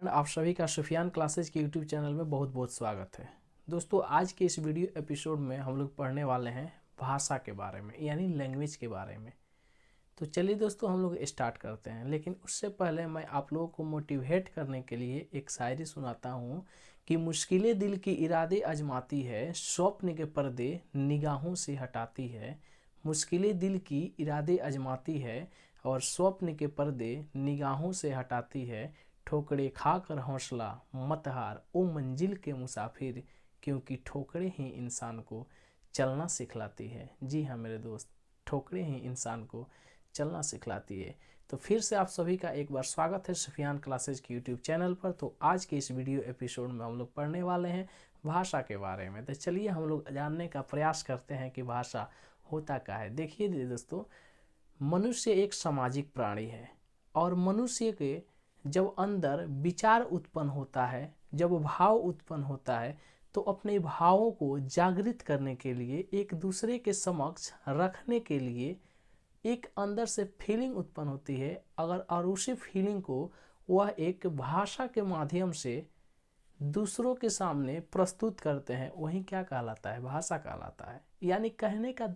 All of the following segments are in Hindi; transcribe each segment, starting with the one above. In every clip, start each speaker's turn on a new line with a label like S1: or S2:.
S1: आप सभी का सुफियान क्लासेज के यूट्यूब चैनल में बहुत बहुत स्वागत है। दोस्तों, आज के इस वीडियो एपिसोड में हम लोग पढ़ने वाले हैं भाषा के बारे में, यानी लैंग्वेज के बारे में। तो चलिए दोस्तों, हम लोग स्टार्ट करते हैं। लेकिन उससे पहले मैं आप लोगों को मोटिवेट करने के लिए एक शायरी सुनाता हूँ कि मुश्किलें दिल की इरादे आजमाती है, स्वप्न के पर्दे निगाहों से हटाती है। मुश्किलें दिल की इरादे आजमाती है और स्वप्न के पर्दे निगाहों से हटाती है। ठोकरे खाकर हौसला मत हार ओ मंजिल के मुसाफिर, क्योंकि ठोकरें ही इंसान को चलना सिखलाती है। जी हाँ मेरे दोस्त, ठोकरें ही इंसान को चलना सिखलाती है। तो फिर से आप सभी का एक बार स्वागत है सुफियान क्लासेज के यूट्यूब चैनल पर। तो आज के इस वीडियो एपिसोड में हम लोग पढ़ने वाले हैं भाषा के बारे में। तो चलिए हम लोग जानने का प्रयास करते हैं कि भाषा होता क्या है। देखिए दोस्तों, मनुष्य एक सामाजिक प्राणी है और मनुष्य के जब अंदर विचार उत्पन्न होता है, जब भाव उत्पन्न होता है, तो अपने भावों को जागृत करने के लिए, एक दूसरे के समक्ष रखने के लिए एक अंदर से फीलिंग उत्पन्न होती है। अगर और उसी फीलिंग को वह एक भाषा के माध्यम से दूसरों के सामने प्रस्तुत करते हैं, वही क्या कहलाता है? भाषा कहलाता है। यानी कहने का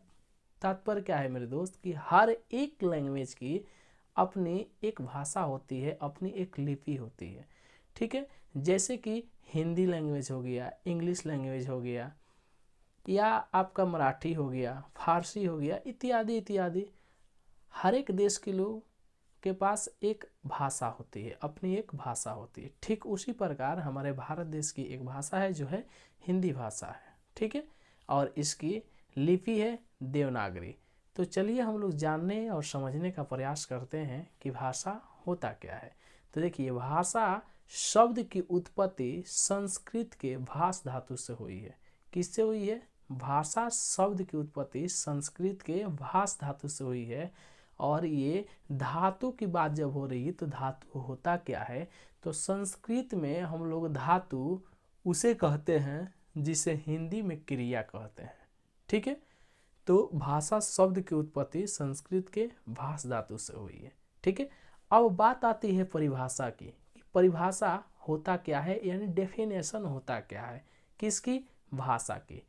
S1: तात्पर्य क्या है मेरे दोस्त, कि हर एक लैंग्वेज की अपनी एक भाषा होती है, अपनी एक लिपि होती है। ठीक है, जैसे कि हिंदी लैंग्वेज हो गया, इंग्लिश लैंग्वेज हो गया, या आपका मराठी हो गया, फारसी हो गया, इत्यादि इत्यादि। हर एक देश के लोग के पास एक भाषा होती है, अपनी एक भाषा होती है। ठीक उसी प्रकार हमारे भारत देश की एक भाषा है जो है हिंदी भाषा है। ठीक है, और इसकी लिपि है देवनागरी। तो चलिए हम लोग जानने और समझने का प्रयास करते हैं कि भाषा होता क्या है। तो देखिए, भाषा शब्द की उत्पत्ति संस्कृत के भाष धातु से हुई है। किससे हुई है? भाषा शब्द की उत्पत्ति संस्कृत के भाष धातु से हुई है। और ये धातु की बात जब हो रही है तो धातु होता क्या है? तो संस्कृत में हम लोग धातु उसे कहते हैं जिसे हिंदी में क्रिया कहते हैं। ठीक है, तो भाषा शब्द की उत्पत्ति संस्कृत के भाष धातु से हुई है। ठीक है, अब बात आती है परिभाषा की, कि परिभाषा होता क्या है, यानी डेफिनेशन होता क्या है किसकी? भाषा की।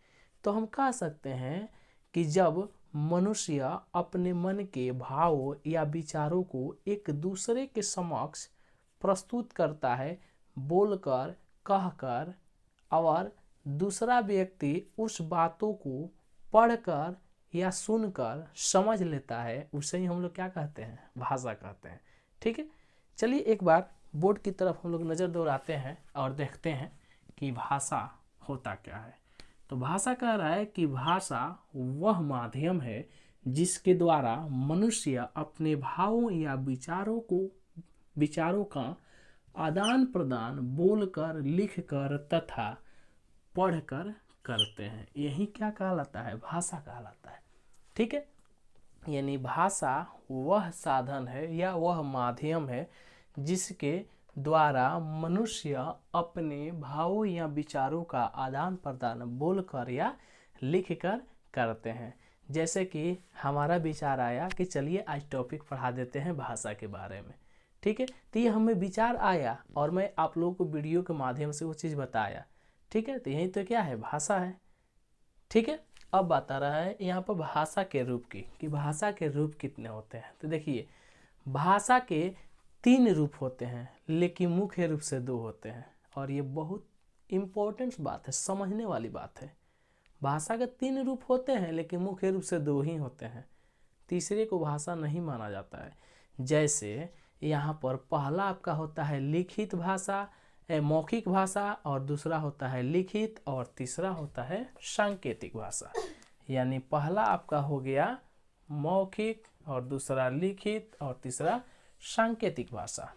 S1: तो हम कह सकते हैं कि जब मनुष्य अपने मन के भाव या विचारों को एक दूसरे के समक्ष प्रस्तुत करता है, बोलकर, कहकर, और दूसरा व्यक्ति उस बातों को पढ़कर या सुनकर समझ लेता है, उसे ही हम लोग क्या कहते हैं? भाषा कहते हैं। ठीक है, चलिए एक बार बोर्ड की तरफ हम लोग नज़र दौड़ाते हैं और देखते हैं कि भाषा होता क्या है। तो भाषा कह रहा है कि भाषा वह माध्यम है जिसके द्वारा मनुष्य अपने भावों या विचारों का आदान प्रदान बोलकर, लिखकर तथा पढ़कर करते हैं। यही क्या कहलाता है? भाषा कहलाता है। ठीक है, यानी भाषा वह साधन है या वह माध्यम है जिसके द्वारा मनुष्य अपने भावों या विचारों का आदान प्रदान बोलकर या लिखकर करते हैं। जैसे कि हमारा विचार आया कि चलिए आज टॉपिक पढ़ा देते हैं भाषा के बारे में। ठीक है, तो ये हमें विचार आया और मैं आप लोगों को वीडियो के माध्यम से वो चीज़ बताया। ठीक है, तो यही तो क्या है? भाषा है। ठीक है, अब बात आ रहा है यहाँ पर भाषा के रूप की, कि भाषा के रूप कितने होते हैं। तो देखिए, भाषा के 3 रूप होते हैं, लेकिन मुख्य रूप से 2 होते हैं। और ये बहुत इम्पोर्टेंट बात है, समझने वाली बात है। भाषा के 3 रूप होते हैं, लेकिन मुख्य रूप से 2 ही होते हैं। तीसरे को भाषा नहीं माना जाता है। जैसे यहाँ पर पहला आपका होता है लिखित भाषा, मौखिक भाषा, और दूसरा होता है लिखित, और तीसरा होता है सांकेतिक भाषा। यानी पहला आपका हो गया मौखिक, और दूसरा लिखित, और तीसरा सांकेतिक भाषा।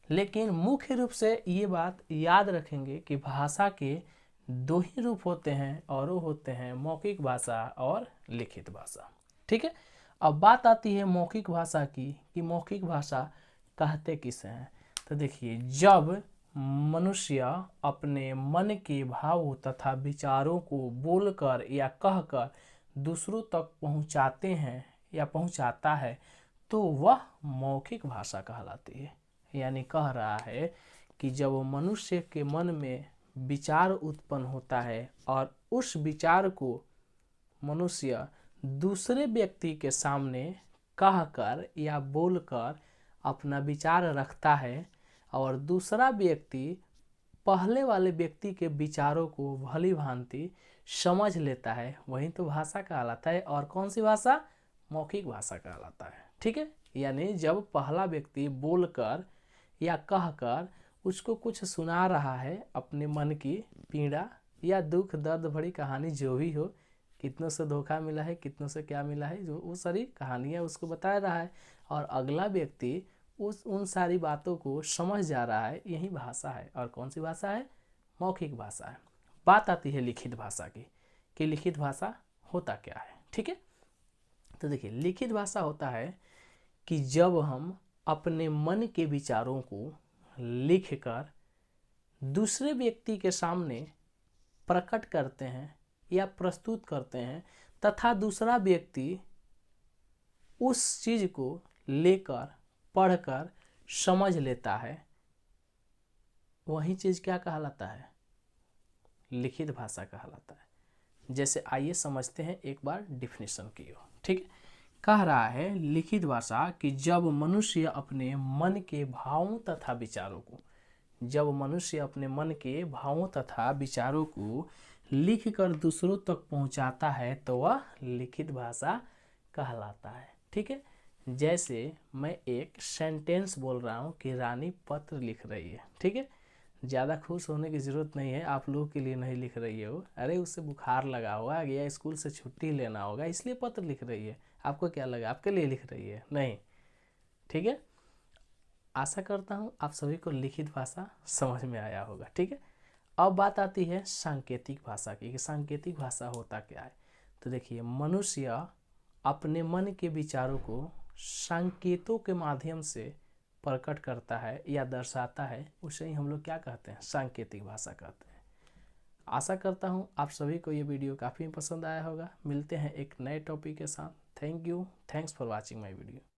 S1: लेकिन मुख्य रूप से ये बात याद रखेंगे कि भाषा के 2 ही रूप होते हैं, और वो होते हैं मौखिक भाषा और लिखित भाषा। ठीक है, अब बात आती है मौखिक भाषा की, कि मौखिक भाषा कहते किसे हैं। तो देखिए, जब मनुष्य अपने मन के भाव तथा विचारों को बोलकर या कहकर दूसरों तक पहुंचाते हैं या पहुंचाता है, तो वह मौखिक भाषा कहलाती है। यानी कह रहा है कि जब मनुष्य के मन में विचार उत्पन्न होता है और उस विचार को मनुष्य दूसरे व्यक्ति के सामने कहकर या बोलकर अपना विचार रखता है और दूसरा व्यक्ति पहले वाले व्यक्ति के विचारों को भली भांति समझ लेता है, वही तो भाषा कहलाता है। और कौन सी भाषा? मौखिक भाषा कहलाता है। ठीक है, यानी जब पहला व्यक्ति बोलकर या कहकर उसको कुछ सुना रहा है, अपने मन की पीड़ा या दुख दर्द भरी कहानी जो भी हो, कितनों से धोखा मिला है, कितनों से क्या मिला है, जो वो सारी कहानियाँ उसको बता रहा है और अगला व्यक्ति उन सारी बातों को समझ जा रहा है, यही भाषा है। और कौन सी भाषा है? मौखिक भाषा है। बात आती है लिखित भाषा की, कि लिखित भाषा होता क्या है। ठीक है, तो देखिए लिखित भाषा होता है कि जब हम अपने मन के विचारों को लिखकर दूसरे व्यक्ति के सामने प्रकट करते हैं या प्रस्तुत करते हैं तथा दूसरा व्यक्ति उस चीज को लेकर पढ़कर समझ लेता है, वही चीज क्या कहलाता है? लिखित भाषा कहलाता है। जैसे आइए समझते हैं एक बार डिफिनेशन की ओर। ठीक है, कह रहा है लिखित भाषा कि जब मनुष्य अपने मन के भावों तथा विचारों को लिखकर दूसरों तक पहुंचाता है तो वह लिखित भाषा कहलाता है। ठीक है, जैसे मैं एक सेंटेंस बोल रहा हूँ कि रानी पत्र लिख रही है। ठीक है, ज़्यादा खुश होने की ज़रूरत नहीं है, आप लोगों के लिए नहीं लिख रही है वो, अरे उससे बुखार लगा होगा या स्कूल से छुट्टी लेना होगा इसलिए पत्र लिख रही है। आपको क्या लगा आपके लिए लिख रही है? नहीं। ठीक है, आशा करता हूँ आप सभी को लिखित भाषा समझ में आया होगा। ठीक है, अब बात आती है सांकेतिक भाषा की, कि सांकेतिक भाषा होता क्या है। तो देखिए मनुष्य अपने मन के विचारों को संकेतों के माध्यम से प्रकट करता है या दर्शाता है, उसे ही हम लोग क्या कहते हैं? सांकेतिक भाषा कहते हैं। आशा करता हूँ आप सभी को ये वीडियो काफ़ी पसंद आया होगा। मिलते हैं एक नए टॉपिक के साथ। Thank you, thanks for watching my video.